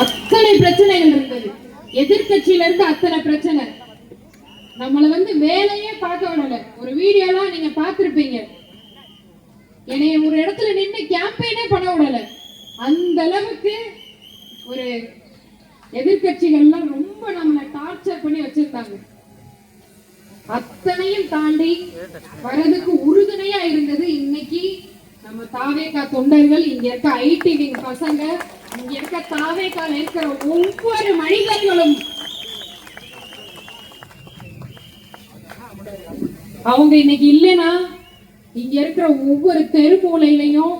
அத்தனை பிரச்சனைகள் இருந்தது. எதிர்கட்சியில இருந்து அத்தனை பிரச்சனை. நம்மள வேலையே பார்க்க விடல. ஒரு வீடியோலாம் நீங்க பார்த்திருப்பீங்க. என்னைய ஒரு இடத்துல நின்று கேம்பெயினே பண்ண விடல. அந்த அளவுக்கு ஒரு எதிர்கட்சிகள்லாம் ரொம்ப நம்மளை டார்ச்சர் பண்ணி வச்சிருந்தாங்க. அத்தனையும் தாண்டி வரதுக்கு உறுதுணையா இருந்தது இன்னைக்கு நம்ம தாவேகா தொண்டர்கள், இங்க இருக்க ஐடி விங் பசங்க, இங்க இருக்க தாவேகால இருக்கிற ஒவ்வொரு மனிதர்களும். அவங்க இன்னைக்கு இல்லைன்னா இங்க இருக்கிற ஒவ்வொரு தெருமூலையிலையும்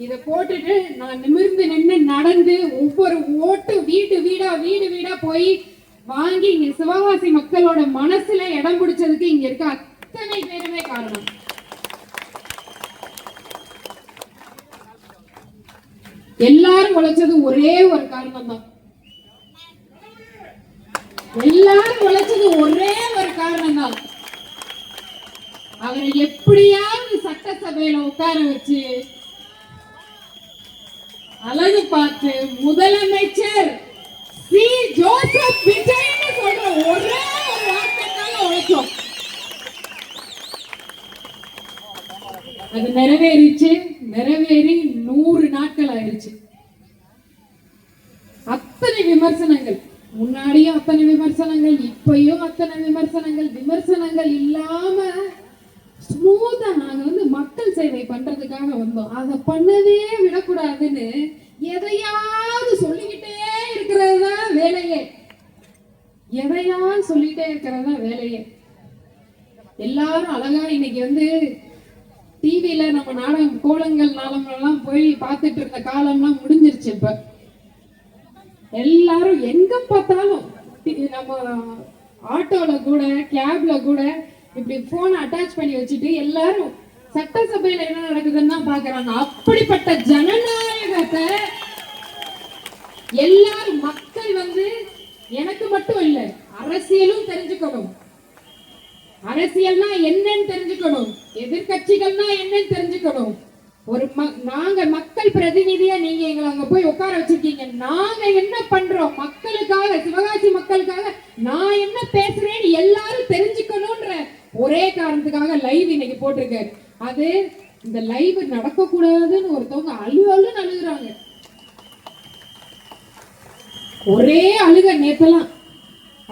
இத போட்டுட்டு நான் நிமிர்ந்து நின்று நடந்து ஒவ்வொரு ஓட்டு வீடு வீடா போய் வாங்கி இங்க சிவகாசி மக்களோட மனசுல இடம் பிடிச்சதுக்கு இங்க இருக்க அத்தனை பேருமே காரணம். எல்லாரும் உழைச்சது ஒரே ஒரு காரணம் தான். எல்லாரும் உழைச்சது ஒரே ஒரு காரணம் தான். அவரை எப்படியாவது சட்டசபையில உட்கார வச்சு அழகு பார்த்து முதலமைச்சர் சி ஜோசப் விஜய்னு சொல்ற ஒரே ஒரு வார்த்தைக்காக உழைச்சோம். அது நிறைவேறிச்சு. நிறைவேறி 100 நாட்கள் ஆயிடுச்சு. அத்தனை விமர்சனங்கள், முன்னாடியும் அத்தனை விமர்சனங்கள், இப்பயும் அத்தனை விமர்சனங்கள் இல்லாம ஸ்மூத்தா நாங்க மக்கள் சேவை பண்றதுக்காக வந்தோம். அதை பண்ணவே விடக்கூடாதுன்னு எதையாவது சொல்லிக்கிட்டே இருக்கிறது தான் வேலையே. எதையாவது சொல்லிட்டே இருக்கிறது தான் வேலையே. எல்லாரும் அழகா இன்னைக்கு டிவில நம்ம நாடகம் கோலங்கள் நாடகங்கள்லாம் போய் பார்த்துட்டு இருந்த காலம்லாம் முடிஞ்சிருச்சு. இப்ப எல்லாரும் எங்க பார்த்தாலும் நம்ம ஆட்டோல கூட கேப்ல கூட இப்படி போன் அட்டாச் பண்ணி வச்சுட்டு எல்லாரும் சட்டசபையில என்ன நடக்குதுன்னு தான் பாக்குறாங்க. அப்படிப்பட்ட ஜனநாயகத்தை எல்லாரும் மக்கள் எனக்கு மட்டும் இல்ல, அரசியலும் தெரிஞ்சுக்கணும். அரசியல்னா என்னன்னு தெரிஞ்சுக்கணும். எதிர்கட்சிகள்னா என்னன்னு தெரிஞ்சுக்கணும். நாங்க மக்கள் பிரதிநிதியா நீங்க எங்களை அங்க போய் உட்கார வச்சிருக்கீங்க. நாங்க என்ன பண்றோம் மக்களுக்காக, சிவகாசி மக்களுக்காக நான் என்ன பேசுறேன்னு எல்லாரும் தெரிஞ்சுக்கணும்ன்ற ஒரே காரணத்துக்காக லைவ் இன்னைக்கு போட்டிருக்காரு. அது இந்த லைவ் நடக்க கூடாதுன்னு ஒருத்தவங்க அழுன்னு அழுகுறாங்க. ஒரே அழுக நேத்தெல்லாம்.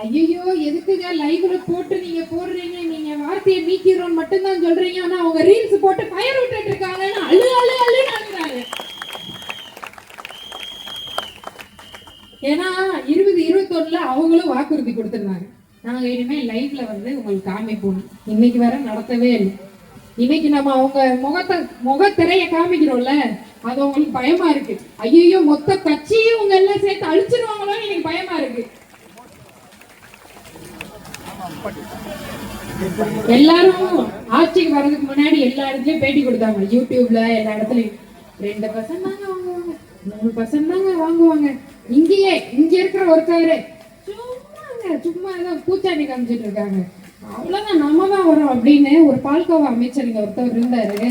ஐயோ எதுக்குங்க லைவ்ல போட்டு நீங்க போடுறீங்க, நீங்க வார்த்தையை நீக்கிறோம் மட்டும்தான் சொல்றீங்க, ஆனா அவங்க ரீல்ஸ் போட்டு ஃபயர் விட்டுட்டு இருக்காங்கன்னு அழுன்னு அழுகுறாங்க. ஏன்னா 2021 அவங்களும் வாக்குறுதி கொடுத்திருந்தாங்க, நாங்க இனிமே லைவ்ல உங்களுக்கு காமிப்போம். இன்னைக்கு வர நடத்தவே இல்லை. இன்னைக்கு நம்ம அவங்க முகத்திரைய காமிக்கிறோம்ல, அது அவங்களுக்கு பயமா இருக்கு. ஐயோ மொத்த கட்சியும் அவங்க எல்லாம் சேர்த்து அழிச்சிருவாங்களோன்னு எனக்கு பயமா இருக்கு. எல்லாரும் ஆட்சிக்கு வர்றதுக்கு முன்னாடி எல்லா இடத்துலயும் பேட்டி கொடுத்தாங்க, யூடியூப்ல எல்லா இடத்துலயும் 2% தாங்க வாங்குவாங்க, 3% தாங்க வாங்குவாங்க. இங்கேயே இங்க இருக்கிற ஒருத்தர் சும்மா ஏதோ பூச்சாண்டி காமிச்சிட்டு இருக்காங்க, அவ்வளவுதான் நம்ம தான் வரோம் அப்படின்னு ஒரு பால்கோவா அமைச்சர் இங்க ஒருத்தவர் இருந்தாரு.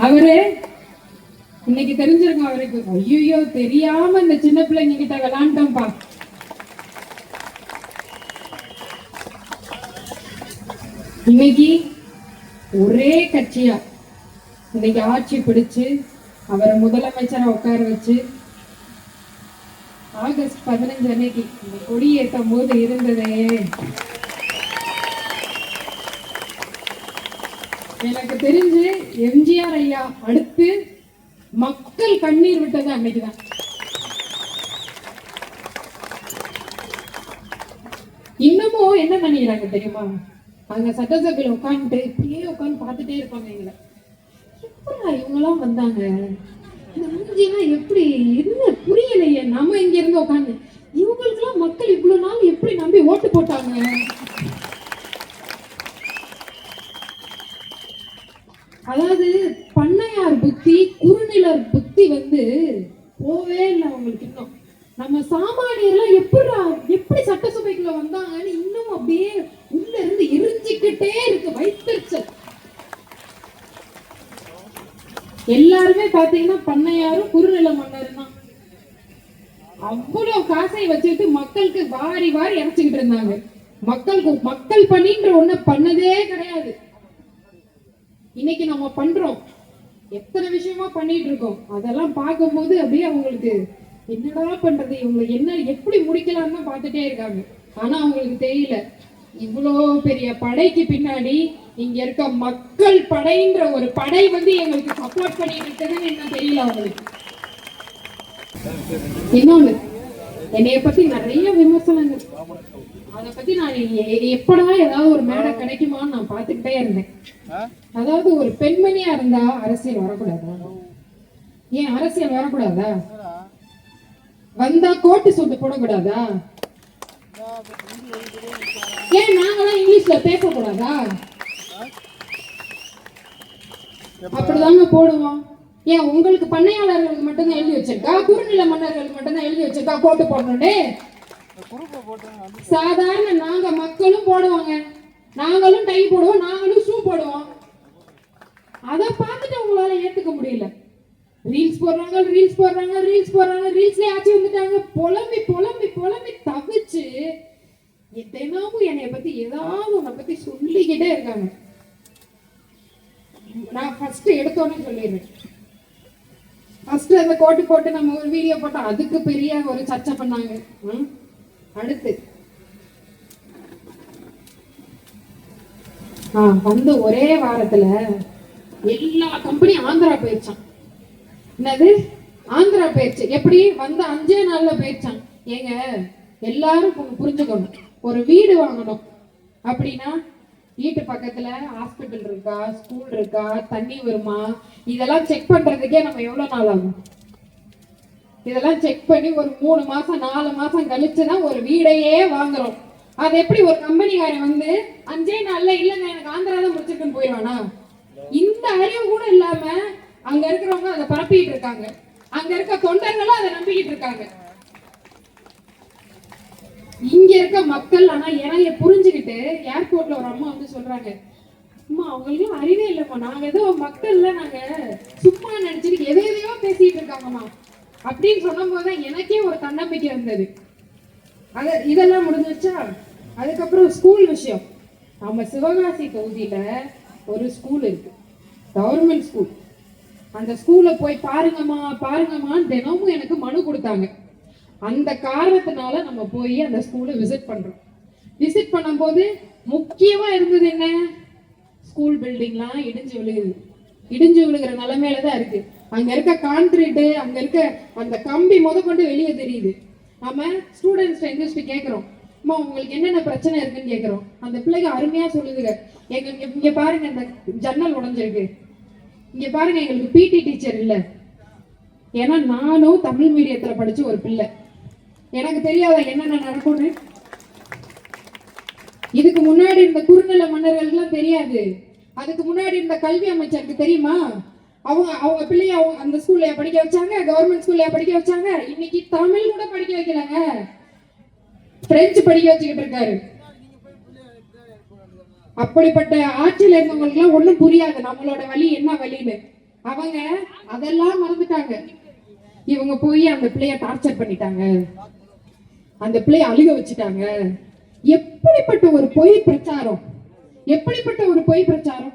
அவரு இன்னைக்கு தெரிஞ்சிருக்கும் அவருக்கு. ஐயோ தெரியாம இந்த சின்ன பிள்ளைங்க கிட்ட விளாண்டோம்பா. இன்னைக்கு ஒரே கட்சியா இன்னைக்கு ஆட்சி பிடிச்சு அவரை முதலமைச்சரா உட்கார வச்சு ஆகஸ்ட் 15 அன்னைக்கு இந்த கொடி ஏற்றும் போது இருந்ததே எனக்கு தெரிஞ்சு எம்ஜிஆர் ஐயா அடுத்து மக்கள் கண்ணீர் விட்டது அன்னைக்குதான். இன்னமும் என்ன நினைக்கிறாங்க தெரியுமா, அங்க சட்டசபையில உட்காந்துட்டு இப்படியே உட்காந்து பார்த்துட்டே இருப்பாங்க. எங்களை எப்படா இவங்கெல்லாம் வந்தாங்க, இந்த மூஞ்சிலாம் எப்படி என்ன புரியலையே, நம்ம இங்க இருந்து உட்காந்து இவங்களுக்கு எல்லாம் மக்கள் இவ்வளவு நாள் எப்படி நம்பி ஓட்டு போட்டாங்க. அதாவது பண்ணையார் புத்தி, குறுநிலர் புத்தி போவே இல்லை அவங்களுக்கு. இன்னும் நம்ம சாமானியர்லாம் எப்படி சட்டசபைக்குள்ள வந்தாங்கன்னு இன்னும் அப்படியே உள்ள இருந்து எரிஞ்சுக்கிட்டே இருக்கு வைத்தறிச்சல். எல்லாருமே பாத்தீங்கன்னா பண்ணையாரும் குறுநில மன்னரும் தான். அவ்வளவு காசை வச்சுட்டு மக்களுக்கு வாரி வாரி இறைச்சிக்கிட்டு இருந்தாங்க. மக்கள் பணின்ற ஒண்ணு பண்ணதே கிடையாது. இன்னைக்கு நம்ம பண்றோம், எத்தனை விஷயமா பண்ணிட்டு இருக்கோம். அதெல்லாம் பார்க்கும்போது அப்படியே அவங்களுக்கு என்னடா பண்றது, இவங்க என்ன எப்படி முடிக்கலாம்னு பார்த்துட்டே இருக்காங்க. ஆனா அவங்களுக்கு தெரியல, இவ்வளோ பெரிய படைக்கு பின்னாடி இங்க இருக்க மக்கள் படைன்ற ஒரு படை வந்து எங்களுக்கு சப்போர்ட் பண்ணிட்டு இருக்குதுன்னு என்ன தெரியல அவங்களுக்கு. இன்னொன்னு, என்னைய பத்தி நிறைய விமர்சனங்கள், அதை பத்தி நான் எப்படா ஏதாவது ஒரு மேடை கிடைக்குமான்னு நான் பார்த்துக்கிட்டே இருந்தேன். அதாவது ஒரு பெண்மணியா இருந்தா அரசியல் வரக்கூடாதா? ஏன் அரசியல் வரக்கூடாதா? வந்தா கோட்டு சூட்டு போடக்கூடாதா? ஏன் நாங்களாம் இங்கிலீஷ்ல பேசக்கூடாதா? அப்படிதாங்க போடுவோம். ஏன் உங்களுக்கு பண்ணையாளர்களுக்கு மட்டும்தான் எழுதி வச்சிருக்கா? குறுநில மன்னர்களுக்கு மட்டும்தான் எழுதி வச்சிருக்கா கோட்டு போடணும்னு? சாதாரண நாங்க மக்களும் போடுவாங்க, நாங்களும் டை போடுவோம், நாங்களும் ஷூ போடுவோம். அதை பார்த்துட்டு உங்களால ஏத்துக்க முடியல. ரீல்ஸ் போடுறாங்க, ரீல்ஸ்லயே ஆச்சு வந்துட்டாங்க. புலம்பி புலம்பி புலம்பி தவிச்சு தினமும் என்னைய பத்தி ஏதாவது உன்னை பத்தி சொல்லிக்கிட்டே இருக்காங்க. நான் ஃபர்ஸ்ட் எடுத்தோன்னே சொல்லிடுறேன். ஃபர்ஸ்ட் அந்த கோட்டு போட்டு நம்ம ஒரு வீடியோ போட்டோம், அதுக்கு பெரிய ஒரு சர்ச்சை பண்ணாங்க. அடுத்து வந்து ஒரே வாரத்துல எல்லா கம்பெனியும் ஆந்திரா போயிடுச்சான். என்னது ஆந்திரா போயிடுச்சு? எப்படி வந்து 5 நாள்ல போயிடுச்சான். ஏங்க எல்லாரும் புரிஞ்சுக்கணும், ஒரு வீடு வாங்கணும் அப்படின்னா வீட்டு பக்கத்துல ஹாஸ்பிட்டல் இருக்கா, ஸ்கூல் இருக்கா, தண்ணி வருமா, இதெல்லாம் செக் பண்றதுக்கே நம்ம எவ்வளவு நாள் ஆகும்? இதெல்லாம் செக் பண்ணி ஒரு 3 மாசம் 4 மாசம் கழிச்சுதான் ஒரு வீடையே வாங்குறோம். அது எப்படி ஒரு கம்பெனிக்காரன் வந்து 5 நாள்ல இல்லங்க எனக்கு ஆந்திரா தான் முடிச்சிருக்குன்னு போயிடுவானா? இந்த அறிவு கூட இல்லாம அங்க இருக்கிறவங்க அதை பரப்பிட்டு இருக்காங்க, அங்க இருக்க தொண்டர்களும் அதை நம்பிக்கிட்டு இருக்காங்க. இங்க இருக்க மக்கள் ஆனா என்னைய புரிஞ்சுக்கிட்டு ஏர்போர்ட்ல ஒரு அம்மா வந்து சொல்றாங்க, அம்மா அவங்களுக்கு அறிவே இல்லம்மா, நாங்க ஏதோ மக்கள்ல நாங்க சும்மா நினைச்சிட்டு எதையோ பேசிட்டு இருக்காங்கம்மா அப்படின்னு சொன்னும் போதுதான் எனக்கே ஒரு தன்னம்பிக்கை இருந்தது. இதெல்லாம் முடிஞ்சிருச்சா? அதுக்கப்புறம் ஸ்கூல் விஷயம். நம்ம சிவகாசி தொகுதியில ஒரு ஸ்கூல் இருக்கு, கவர்மெண்ட் ஸ்கூல். அந்த ஸ்கூல்ல போய் பாருங்கம்மான்னு தினமும் எனக்கு மனு கொடுத்தாங்க. அந்த காரணத்தினால நம்ம போய் அந்த ஸ்கூலை விசிட் பண்றோம். விசிட் பண்ணும்போது முக்கியமா இருந்தது என்ன? ஸ்கூல் பில்டிங்லாம் இடிஞ்சு விழுகிற நிலைமையில தான் இருக்கு. அங்க இருக்க கான்கிரீட், அங்க இருக்க அந்த கம்பி கொண்டு வெளியே தெரியுது. நம்ம ஸ்டூடெண்ட்ஸ் எந்திரிச்சு கேட்கிறோம், அம்மா உங்களுக்கு என்னென்ன பிரச்சனை இருக்குன்னு கேட்கிறோம். அந்த பிள்ளைங்க அருமையா சொல்லுதுங்க, இங்க பாருங்க இந்த ஜன்னல் உடைஞ்சிருக்கு, இங்க பாருங்க எங்களுக்கு பிடி டீச்சர் இல்ல. ஏன்னா நானும் தமிழ் மீடியத்துல படிச்ச ஒரு பிள்ளை, எனக்கு தெரியாத என்னென்ன நடக்கும்னு. இதுக்கு முன்னாடி இருந்த குறுநில மன்னர்களுக்கு தெரியாது, அதுக்கு முன்னாடி இருந்த கல்வி அமைச்சருக்கு தெரியுமா? அவங்க பிள்ளைய அந்த ஸ்கூல்ல படிக்க வச்சாங்க, கவர்மெண்ட் ஸ்கூல்ல படிக்க வச்சாங்க. இன்னைக்கு தமிழ் கூட படிக்க வைக்கலங்க, பிரெஞ்சு படிக்க வச்சுக்கிட்டு இருக்காரு. அப்படிப்பட்ட ஆட்சியில இருந்தவங்களுக்கு எல்லாம் ஒண்ணும் புரியாது நம்மளோட வழி என்ன வழின்னு. அவங்க அதெல்லாம் மறந்துட்டாங்க. இவங்க போய் அந்த பிள்ளைய டார்ச்சர் பண்ணிட்டாங்க, அந்த பிள்ளைய அழுக வச்சுட்டாங்க. எப்படிப்பட்ட ஒரு பொய் பிரச்சாரம், எப்படிப்பட்ட ஒரு பொய் பிரச்சாரம்!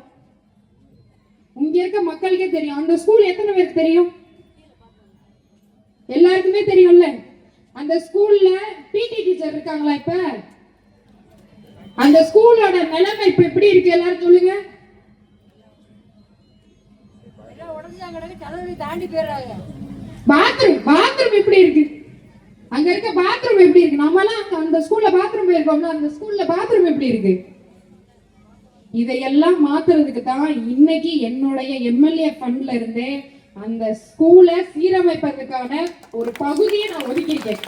இங்க இருக்க மக்களுக்கே தெரியும். அந்த ஸ்கூல் எத்தனை பேருக்கு தெரியும்? எல்லாருக்குமே தெரியும்ல. அந்த ஸ்கூல்ல பிடி டீச்சர் இருக்காங்களா? இப்ப அந்த ஸ்கூலோட நிலைமை இப்ப எப்படி இருக்கு எல்லாரும் சொல்லுங்க. பாத்ரூம் எப்படி இருக்கு? அங்க இருக்க பாத்ரூம் எப்படி இருக்கு? நம்மலாம் அந்த ஸ்கூல்ல பாத்ரூம் போயிருக்கோம்ல, அந்த ஸ்கூல்ல பாத்ரூம் எப்படி இருக்கு? இதையெல்லாம் மாத்துறதுக்கு தான் இன்னைக்கு என்னுடைய எம்எல்ஏ ஃபண்ட்ல இருந்து அந்த ஸ்கூலை சீரமைப்பதற்கான ஒரு பகுதியை நான் ஒதுக்கியிருக்கேன்.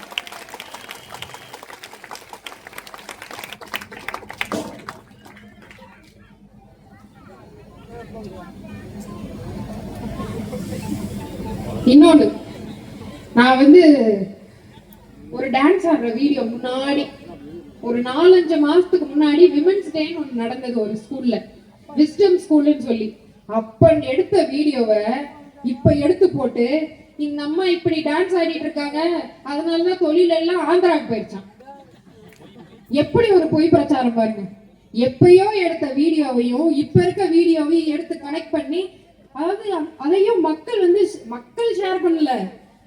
இன்னொன்னு, நான் ஒரு டான்ஸ் ஆடுற வீடியோ முன்னாடி ஒரு 4-5 மாசத்துக்கு முன்னாடி விமென்ஸ் டேன்னு ஒன்று நடந்தது ஒரு ஸ்கூல்ல, விஸ்டம் ஸ்கூல்னு சொல்லி. அப்ப எடுத்த வீடியோவை இப்ப எடுத்து போட்டு இந்த அம்மா இப்படி டான்ஸ் ஆடிட்டு இருக்காங்க, அதனாலதான் தொழில் எல்லாம் ஆந்திராவுக்கு போயிடுச்சான். எப்படி ஒரு பொய் பிரச்சாரம் பாருங்க. எப்பயோ எடுத்த வீடியோவையும் இப்ப இருக்க வீடியோவையும் எடுத்து கனெக்ட் பண்ணி, அதாவது அதையும் மக்கள் ஷேர் பண்ணல,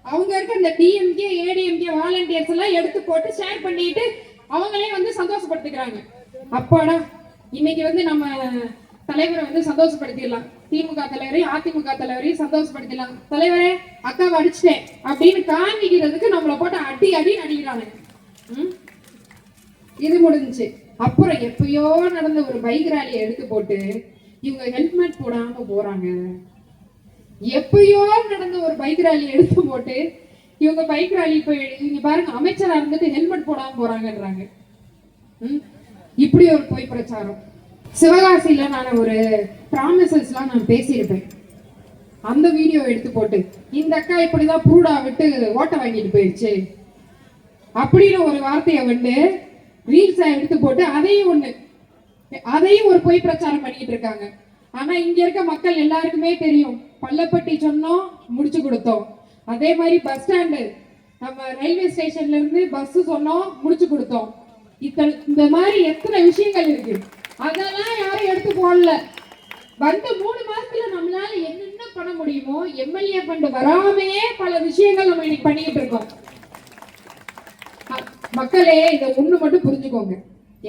அவங்க இருக்க இந்த டிஎம்கே ஏடிஎம்கே வாலண்டியர்ஸ் எல்லாம் எடுத்து போட்டு ஷேர் பண்ணிட்டு அவங்களே சந்தோஷப்படுத்திக்கிறாங்க. அப்பாடா, இன்னைக்கு நம்ம தலைவரை சந்தோஷப்படுத்திடலாம், திமுக தலைவரையும் அதிமுக தலைவரையும் சந்தோஷப்படுத்திடலாம், தலைவரே அக்காவை அடிச்சிட்டேன் அப்படின்னு காமிக்கிறதுக்கு நம்மளை போட்டு அடி அடிக்கிறாங்க. இது முடிஞ்சுச்சு. அப்புறம் எப்பயோ நடந்த ஒரு பைக் ராலியை எடுத்து போட்டு இவங்க ஹெல்மெட் போடாம போறாங்க. எப்பயோ நடந்த ஒரு பைக் ராலியை எடுத்து போட்டு இவங்க பைக் ராலி போய் இங்க பாருங்க, அமைச்சரா இருந்துட்டு ஹெல்மெட் போடாம போறாங்கன்றாங்க. இப்படி ஒரு பொய் பிரச்சாரம். சிவகாசியில நான் ஒரு ப்ராமிசஸ்லாம் நான் பேசியிருப்பேன். அந்த வீடியோ எடுத்து போட்டு இந்த அக்கா இப்படிதான் ப்ரூடா விட்டு ஓட்ட வாங்கிட்டு போயிடுச்சு அப்படின்னு ஒரு வார்த்தையை ரீல்ஸா எடுத்து போட்டு அதையும் ஒரு பொய் பிரச்சாரம் பண்ணிட்டு இருக்காங்க. ஆனா இங்க இருக்க மக்கள் எல்லாருக்குமே தெரியும், பள்ளப்பட்டி சொன்னோம், முடிச்சு கொடுத்தோம். அதே மாதிரி பஸ் ஸ்டாண்டு, நம்ம ரயில்வே ஸ்டேஷன்ல இருந்து பஸ் சொன்னோம், முடிச்சு கொடுத்தோம். இந்த மாதிரி எத்தனை விஷயங்கள் இருக்கு, அதெல்லாம் யாரும் எடுத்து போடல. 3 மாசத்துல நம்மளால என்னென்ன பண்ண முடியுமோ எம்எல்ஏ ஃபண்ட் வராமையே பல விஷயங்கள் நம்ம இன்னைக்கு பண்ணிட்டு இருக்கோம். மக்களே, இதை ஒண்ணு மட்டும் புரிஞ்சுக்கோங்க,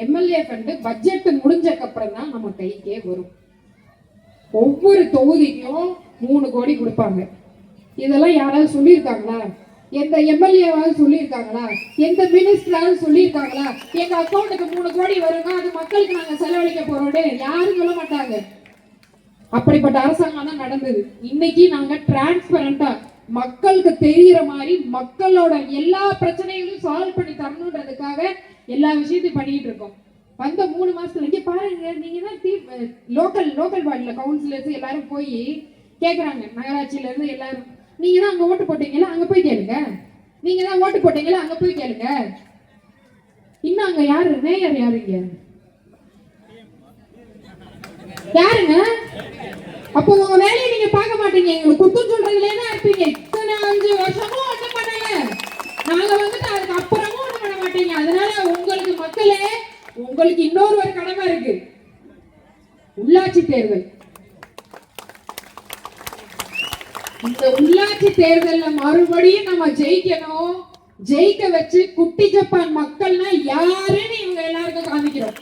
எம்எல்ஏ ஃபண்ட் பட்ஜெட் முடிஞ்சக்கு அப்புறம் தான் நம்ம கைக்கே வரும். ஒவ்வொரு தொகுதிக்கும் 3 கோடி கொடுப்பாங்க. இதெல்லாம் யாராவது சொல்லியிருக்காங்களா? எந்த எம்எல்ஏவாவது சொல்லியிருக்காங்களா? எந்த மினிஸ்டராவது சொல்லியிருக்காங்களா? எங்க அக்கௌண்ட்டுக்கு 3 கோடி வருங்க, அது மக்களுக்கு நாங்க செலவழிக்க போறோம்னு யாரும் சொல்ல மாட்டாங்க. அப்படிப்பட்ட அரசாங்கம் தான் நடந்தது. இன்னைக்கு நாங்க டிரான்ஸ்பரண்டா மக்களுக்கு தெரிகிற மாதிரி மக்களோட எல்லா பிரச்சனைகளும் சால்வ் பண்ணி தரணுன்றதுக்காக எல்லா விஷயத்தையும் பண்ணிட்டு இருக்கோம். 3 மாசத்துல இங்க பாருங்க, நீங்க தான் லோக்கல் பாடியில கவுன்சிலர்ஸ் எல்லாரும் போய் கேக்குறாங்க, நகராட்சியில இருந்து எல்லாரும், நீங்க தான் அங்க ஓட்டு போட்டீங்களா, அங்க போய் கேளுங்க. நீங்க தான் ஓட்டு போட்டீங்களா, அங்க போய் கேளுங்க. இன்னும் அங்க யாரு மேயர்? யாருங்க யாருங்க? அப்போ உங்க வேலையை நீங்க பார்க்க மாட்டீங்க, எங்களுக்கு குத்தம் சொல்றதுலே தான் இருப்பீங்க. இத்தனை 5 வருஷமும் ஒண்ணு பண்ணல, நாங்க அதுக்கு அப்புறமும் ஒண்ணு பண்ண மாட்டீங்க. அதனால உங்களுக்கு மக்களே, உங்களுக்கு இன்னொரு கடமை இருக்கு, உள்ளாட்சி தேர்தல். இந்த உள்ளாட்சி தேர்தல்ல மறுபடியும் நம்ம ஜெயிக்கணும். ஜெயிக்க வச்சு குட்டி ஜப்பான் மக்கள்னா யாருன்னு இவங்க எல்லாருக்கும் காமிக்கிறோம்.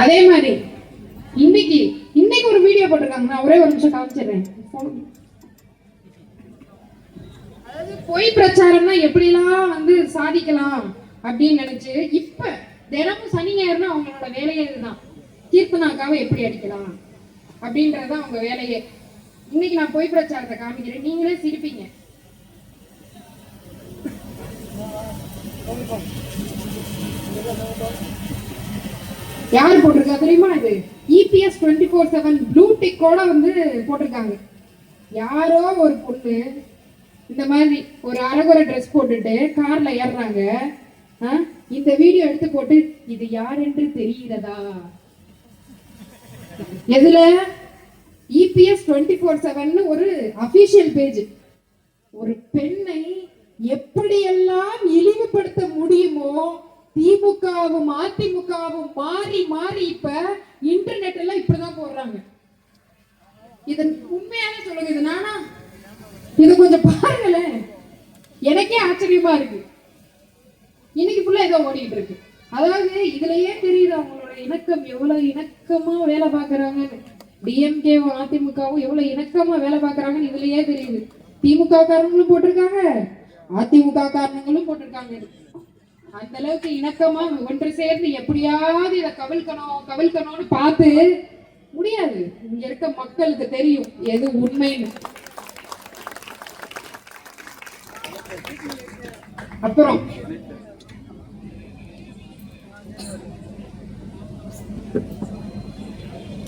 அதே மாதிரி இன்னைக்கு ஒரு வீடியோ போட்டிருக்காங்க, நான் ஒரே ஒரு நிமிஷம் காமிச்சிடுறேன். அதாவது பொய் பிரச்சாரம்னா எப்படிலாம் சாதிக்கலாம் அப்படின்னு நினைச்சு இப்ப தினமும் சனி ஞாயிறுனா அவங்களோட வேலையே இதுதான், கீர்த்தனாக்காவை எப்படி அடிக்கலாம் அப்படின்றதான் அவங்க வேலையே. இன்னைக்கு நான் பொய் பிரச்சாரத்தை காமிக்கிறேன், நீங்களே சிரிப்பீங்க. யார் போட்டிருக்கா தெரியுமா? இது EPS 24/7 ப்ளூ டிக்கோட போட்டிருக்காங்க. யாரோ ஒரு பொண்ணு இந்த மாதிரி ஒரு அரைகுறை ட்ரெஸ் போட்டுட்டு கார்ல ஏறுறாங்க. இந்த வீடியோ எடுத்து போட்டு, இது யார் என்று தெரிகிறதா? எதுல? EPS 24/7 ஒரு அபிஷியல் பேஜ். ஒரு பெண்ணை எப்படியெல்லாம் இழிவுபடுத்த முடியுமோ திமுகவும் அதிமுகவும் மாறி மாறி இப்ப இன்டர்நெட் எல்லாம் இப்படிதான் போடுறாங்க. இது உண்மையான சொல்லுங்க, இது நானா? இது கொஞ்சம் பாருங்களேன், எனக்கே ஆச்சரியமா இருக்கு. இன்னைக்கு ஃபுல்லா ஏதோ ஓடிட்டு இருக்கு. அதாவது இதுலயே தெரியுது அவங்களோட இணக்கம், எவ்வளவு இணக்கமா வேலை பாக்குறாங்க. டிஎம்கேவும் அதிமுகவும் எவ்வளவு இணக்கமா வேலை பாக்குறாங்கன்னு இதுலயே தெரியுது. திமுக காரணங்களும் போட்டிருக்காங்க, அதிமுக காரணங்களும் போட்டிருக்காங்க. அந்த அளவுக்கு இணக்கமா ஒன்று சேர்ந்து எப்படியாவது இதை கவிழ்க்கணும்னு பார்த்து முடியாது. இங்க இருக்க மக்களுக்கு தெரியும் எது உண்மைன்னு. அப்புறம்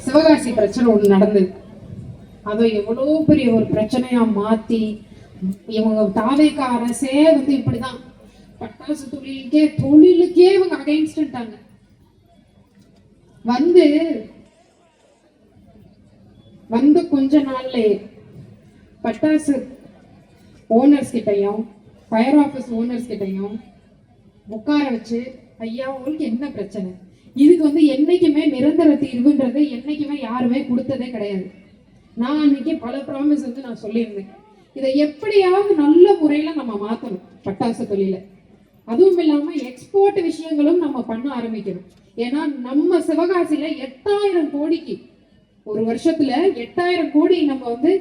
சிவகாசி பிரச்சனை ஒண்ணு நடந்தது. அதை எவ்வளவு பெரிய ஒரு பிரச்சனையா மாத்தி இவங்க தாவேக அரசே வந்து இப்படிதான் பட்டாசு தொழிலுக்கே இவங்க அகைன்ஸ்டாங்க. வந்து கொஞ்ச நாள்ல பட்டாசு ஓனர்ஸ் கிட்டையும் ஃபயர் ஆஃபீஸ் ஓனர்ஸ் கிட்டையும் உட்கார வச்சு, ஐயா உங்களுக்கு என்ன பிரச்சனை, இதுக்கு வந்து என்னைக்குமே நிரந்தர தீர்வுன்றது என்னைக்குமே யாருமே கொடுத்ததே கிடையாது. நான் அன்னைக்கு பல ப்ராமிஸ் வந்து நான் சொல்லியிருந்தேன், இதை எப்படியாவது நல்ல முறையில நம்ம மாத்தணும் பட்டாசு தொழில. அதுவும் இல்லாம எக்ஸ்போர்ட் விஷயங்களும் நம்ம பண்ண ஆரம்பிக்கணும். ஏன்னா நம்ம சிவகாசியில 8000 கோடிக்கு ஒரு வருஷத்துல 8000 கோடி நம்ம வந்து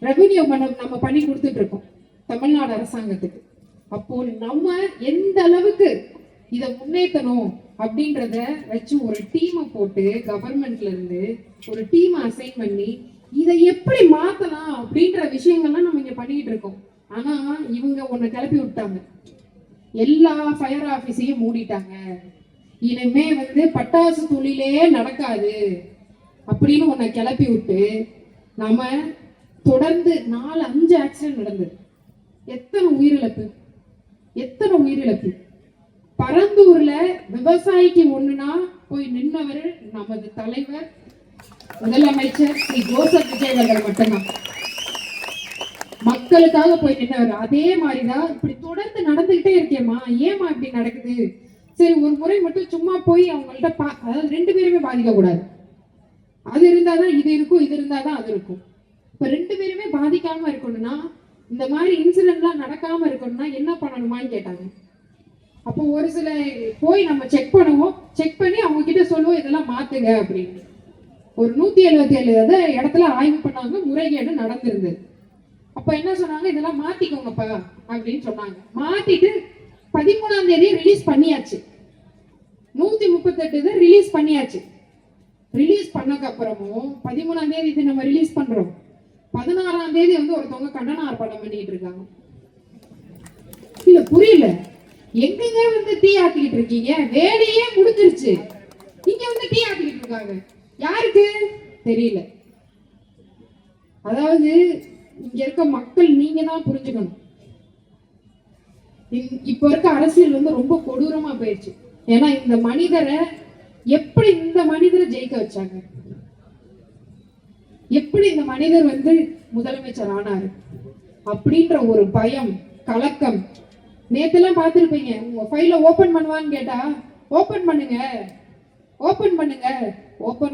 ரெவென்யூ நம்ம பண்ணி கொடுத்துட்டு இருக்கோம் தமிழ்நாடு அரசாங்கத்துக்கு. அப்போ நம்ம எந்த அளவுக்கு இதை முன்னேற்றணும் அப்படின்றத வச்சு ஒரு டீமை போட்டு கவர்மெண்ட்ல இருந்து ஒரு டீமை அசைன் பண்ணி இதை எப்படி மாத்தலாம் அப்படின்ற விஷயங்கள்லாம் நம்ம இங்க பண்ணிட்டு இருக்கோம். ஆனா இவங்க ஒண்ணு கிளப்பி விட்டாங்க, எல்லா ஃபயர் ஆபீஸையும் மூடிட்டாங்க, இனிமே வந்து பட்டாசு தொழிலே நடக்காது அப்படின்னு ஒன்ன கிளப்பி விட்டு நம்ம தொடர்ந்து 4-5 ஆக்சிடென்ட் நடந்தது. எத்தனை உயிரிழப்பு. பரந்தூர்ல விவசாயிக்கு ஒண்ணுனா போய் நின்னவர் நமது தலைவர் முதலமைச்சர் ஸ்ரீ ஜோசப் விஜய் அவர்கள் மட்டும்தான். மக்களுக்காக போய் நின்னவர். அதே மாதிரிதான் இப்படி தொடர்ந்து நடந்துகிட்டே இருக்கேம்மா, ஏமா இப்படி நடக்குது, சரி ஒரு முறை மட்டும் சும்மா போய் அவங்கள்ட்ட அதாவது 2 பேருமே பாதிக்க கூடாது, அது இருந்தாதான் இது இருக்கும், இது இருந்தாதான் அது இருக்கும். இப்ப 2 பேருமே பாதிக்காம இருக்கணும்னா, இந்த மாதிரி இன்சிடென்ட்லாம் நடக்காம இருக்கணும்னா என்ன பண்ணணுமான்னு கேட்டாங்க. அப்போ ஒரு சில போய் நம்ம செக் பண்ணுவோம், செக் பண்ணி அவங்க கிட்ட சொல்லுவோம் இதெல்லாம் மாத்துங்க அப்படின்னு. ஒரு 177 இடத்துல ஆய்வு பண்ணாங்க, முறைகேடு நடந்திருந்தது. அப்ப என்ன சொன்னாங்க, இதெல்லாம் மாத்திக்கோங்கப்பா அப்படின்னு சொன்னாங்க. மாத்திட்டு 13ஆம் தேதி ரிலீஸ் பண்ணியாச்சு. 138 ரிலீஸ் பண்ணியாச்சு. ரிலீஸ் பண்ணக்கு அப்புறமும் 13ஆம் தேதி இது நம்ம ரிலீஸ் பண்றோம், 16ஆம் தேதி வந்து ஒருத்தவங்க கண்டன ஆர்ப்பாட்டம் பண்ணிட்டு இருக்காங்க. இல்ல புரியல, எங்கங்க வந்து டீ ஆத்திக்கிட்டு இருக்கீங்க, வேலையே முடிஞ்சிருச்சு, இங்க வந்து டீ ஆத்திக்கிட்டு இருக்காங்க, யாருக்கு தெரியல. அதாவது இங்க இருக்க மக்கள் நீங்க தான் புரிஞ்சுக்கணும். இப்ப இருக்க அரசியல் வந்து ரொம்ப கொடூரமா போயிடுச்சு. ஏன்னா இந்த மனிதரை எப்படி இந்த மனிதரை ஜெயிக்க வச்சாங்க, எப்படி இந்த மனிதர் வந்து முதலமைச்சர் ஆனாரு அப்படின்ற ஒரு பயம், கலக்கம். நேத்தெல்லாம் பார்த்திருப்பீங்க, உங்க ஃபைல ஓபன் பண்ணுவான்னு கேட்டா ஓபன் பண்ணுங்க ஓபன்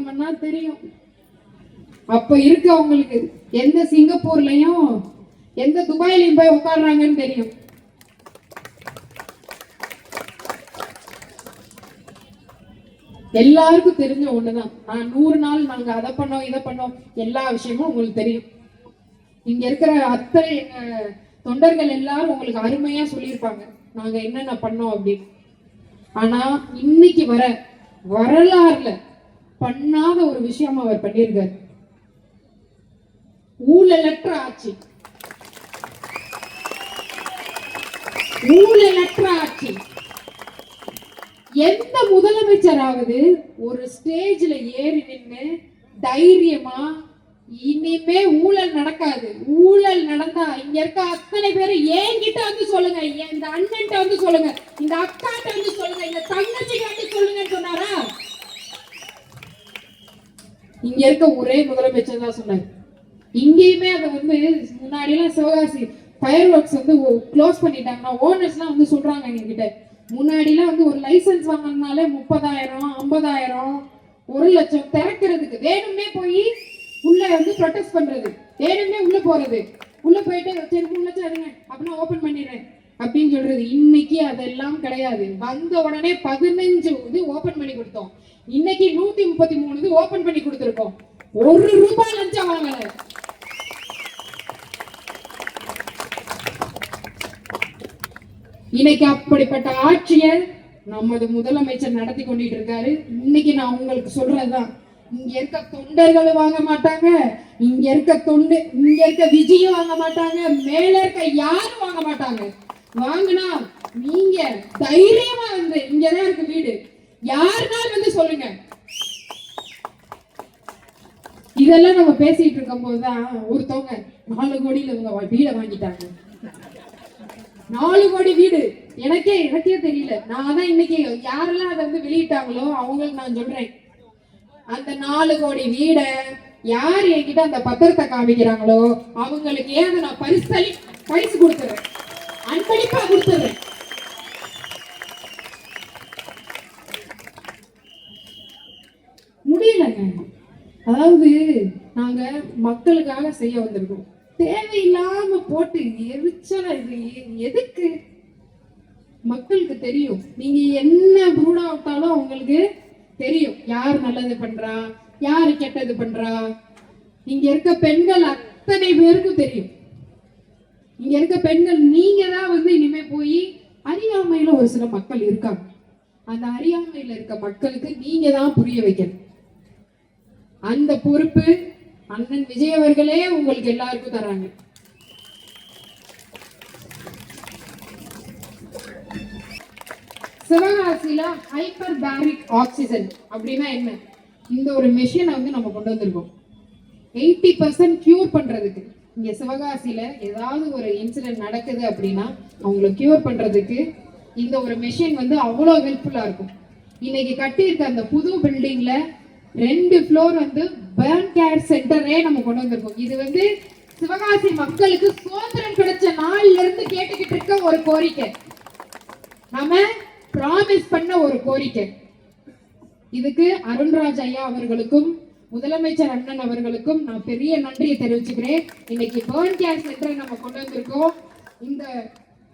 பண்ணா தெரியும். அப்ப இருக்கு அவங்களுக்கு எந்த சிங்கப்பூர்லயும் எந்த துபாயிலையும் போய் உட்காடுறாங்கன்னு தெரியும். எல்லாருக்கும் தெரிஞ்ச ஒண்ணுதான், 100 நாள் நாங்க அதை பண்ணோம் இதை பண்ணோம், எல்லா விஷயமும் உங்களுக்கு தெரியும். இங்க இருக்கிற அத்தனை தொண்டர்கள் எல்லாரும் உங்களுக்கு அருமையா சொல்லியிருப்பாங்க நாங்க என்னென்ன பண்ணோம் அப்படின்னு. ஆனா இன்னைக்கு வரலாறுல பண்ணாத ஒரு விஷயம் அவர் பண்ணியிருக்காரு. ஊழலற்ற ஆட்சி. எந்த முதலமைச்சராவது ஒரு ஸ்டேஜ்ல ஏறி நின்று தைரியமா இனிமே ஊழல் நடக்காது, ஊழல் நடந்தா இங்க இருக்க அத்தனை பேரு என்கிட்ட வந்து சொல்லுங்க, இந்த அண்ணன்ட்ட வந்து சொல்லுங்க, இந்த அக்காட்ட வந்து சொல்லுங்க, இந்த தங்கச்சிக்கு வந்து சொல்லுங்கன்னு சொன்னாரா? இங்க இருக்க ஒரே முதலமைச்சர் தான் சொன்னார். இங்கேயுமே அதை வந்து முன்னாடி எல்லாம் சிவகாசி ஃபயர் ஒர்க்ஸ் வந்து க்ளோஸ் பண்ணிட்டாங்கன்னா ஓனர்ஸ்லாம் வந்து சொல்றாங்க எங்ககிட்ட, முன்னாடிலாம் வந்து ஒரு லைசன்ஸ் வாங்கினாலே 30,000 50,000 1 லட்சம் திறக்கிறதுக்கு வேணும்னே போய் உள்ள வந்து ப்ரொடெஸ்ட் பண்றது, வேணும்னே உள்ள போறது, உள்ள போயிட்டு சரி 3 லட்சம் இருங்க அப்படின்னா ஓபன் பண்ணிடுறேன் அப்படின்னு சொல்றது. இன்னைக்கு அதெல்லாம் கிடையாது. வந்த உடனே 15 இது ஓபன் பண்ணி கொடுத்தோம், இன்னைக்கு 133 இது ஓபன் பண்ணி கொடுத்துருக்கோம், ₹1 லஞ்சம் வாங்கல. இன்னைக்கு அப்படிப்பட்ட ஆட்சியை நமது முதலமைச்சர் நடத்தி கொண்டிட்டு இருக்காரு. இன்னைக்கு நான் உங்களுக்கு சொல்றதுதான், இங்க இருக்க தொண்டர்கள் வாங்க மாட்டாங்க, இங்க இருக்க விஜயும் வாங்க மாட்டாங்க, மேல இருக்க யாரும் வாங்க மாட்டாங்க. வாங்கினா நீங்க தைரியமா வந்து இங்கதான் இருக்கு வீடு, யாருனாலும் வந்து சொல்லுங்க. இதெல்லாம் நம்ம பேசிட்டு இருக்கும் போதுதான் ஒருத்தவங்க 4 கோடியில இவங்க வீடை வாங்கிட்டாங்க. 4 கோடி வீடு. எனக்கே தெரியல. நான் தான் இன்னைக்கு யாரெல்லாம் அதை வந்து வெளியிட்டாங்களோ அவங்களுக்கு நான் சொல்றேன், அந்த 4 கோடி வீடை யார் என்கிட்ட அந்த பத்திரத்தை காமிக்கிறாங்களோ அவங்களுக்கு ஏன் நான் பரிசு கொடுத்துறேன், அன்பளிப்பா கொடுத்துறேன். முடியலங்க. அதாவது நாங்க மக்களுக்காக செய்ய வந்திருக்கோம். தேவையில்லாம போட்டு எரிச்சலா இது எதுக்கு? மக்களுக்கு தெரியும். நீங்க என்ன பூடா விட்டாலும் அவங்களுக்கு தெரியும் யார் நல்லது பண்றா, யாரு கெட்டது பண்றா. இங்க இருக்க பெண்கள் அத்தனை பேருக்கும் தெரியும். இங்க இருக்க பெண்கள் நீங்க தான் வந்து இனிமே போய் அறியாமையில ஒரு சில மக்கள் இருக்காங்க. அந்த அறியாமையில இருக்க மக்களுக்கு நீங்க தான் புரிய வைக்கணும். அந்த பொறுப்பு அண்ணன் விஜய் அவர்களே உங்களுக்கு எல்லாருக்கும் தராங்க. சிவகாசியில ஹைப்பர் பேரிக் ஆக்சிஜன் அப்படின்னா என்ன? இந்த ஒரு மெஷினை வந்து நம்ம கொண்டு வந்திருக்கோம் 80% கியூர் பண்றதுக்கு. இங்க சிவகாசியில ஏதாவது ஒரு இன்சிடென்ட் நடக்குது அப்படின்னா அவங்களை கியூர் பண்றதுக்கு இந்த ஒரு மெஷின் வந்து அவ்வளோ ஹெல்ப்ஃபுல்லா இருக்கும். இன்னைக்கு கட்டியிருக்க அந்த புது பில்டிங்ல 2 ஃப்ளோர் வந்து பர்ன் கேர் சென்டரே நம்ம கொண்டு வந்திருக்கோம். இது வந்து சிவகாசி மக்களுக்கு சுதந்திரம் கிடைச்ச நாள்ல இருந்து கேட்டுக்கிட்டு இருக்க ஒரு கோரிக்கை, நாம ப்ராமிஸ் பண்ண ஒரு கோரிக்கை. இதுக்கு அருண்ராஜ் ஐயா அவர்களுக்கும் முதலமைச்சர் அண்ணன் அவர்களுக்கும் நான் பெரிய நன்றியை தெரிவிச்சுக்கிறேன். இன்னைக்கு பர்ன் கேர் சென்டரை நம்ம கொண்டு வந்திருக்கோம். இந்த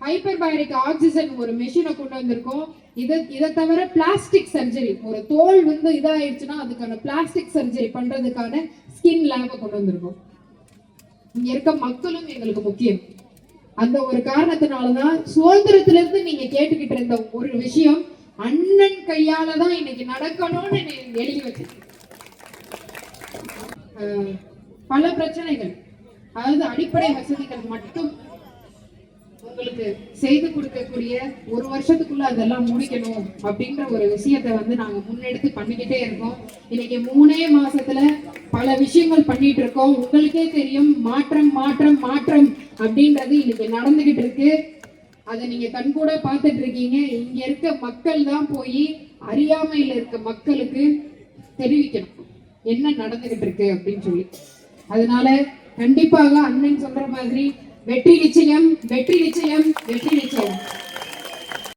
ஹைப்பர்பேரிக் ஆக்சிஜன் ஒரு மெஷினை கொண்டு வந்திருக்கோம். இதை தவிர பிளாஸ்டிக் சர்ஜரி, ஒரு தோல் வந்து இதாயிடுச்சுன்னா அதுக்கான பிளாஸ்டிக் சர்ஜரி பண்றதுக்கான ஸ்கின் லேபை கொண்டு வந்திருக்கோம். இங்க இருக்க மக்களும் எங்களுக்கு முக்கியம். அந்த ஒரு காரணத்தினாலதான் சுதந்திரத்திலிருந்து நீங்க கேட்டுக்கிட்டு இருந்த ஒரு விஷயம் அண்ணன் கையால தான் இன்னைக்கு நடக்கணும்னு எழுதி வச்சிருக்கேன். பல பிரச்சனைகள், அதாவது அடிப்படை வசதிகள் மட்டும் உங்களுக்கு செய்து கொடுக்கக்கூடிய ஒரு வருஷத்துக்குள்ள அதெல்லாம் முடிக்கணும் அப்படின்ற ஒரு விஷயத்தை வந்து நாங்க முன்னெடுத்து பண்ணிக்கிட்டே இருக்கோம். இன்னைக்கு 3 மாசத்துல பல விஷயங்கள் பண்ணிட்டு இருக்கோம். உங்களுக்கே தெரியும், மாற்றம் மாற்றம் மாற்றம் அப்படின்றது இன்னைக்கு நடந்துகிட்டு இருக்கு. அதை நீங்க கண்கூட பார்த்துட்டு இருக்கீங்க. இங்க இருக்க மக்கள் தான் போய் அறியாமையில இருக்க மக்களுக்கு தெரிவிக்கணும் என்ன நடந்துகிட்டு இருக்கு அப்படின்னு சொல்லி. அதனால கண்டிப்பாக அண்ணன் சொல்ற மாதிரி வெற்றி நிச்சயம், வெற்றி நிச்சயம், வெற்றி நிச்சயம்.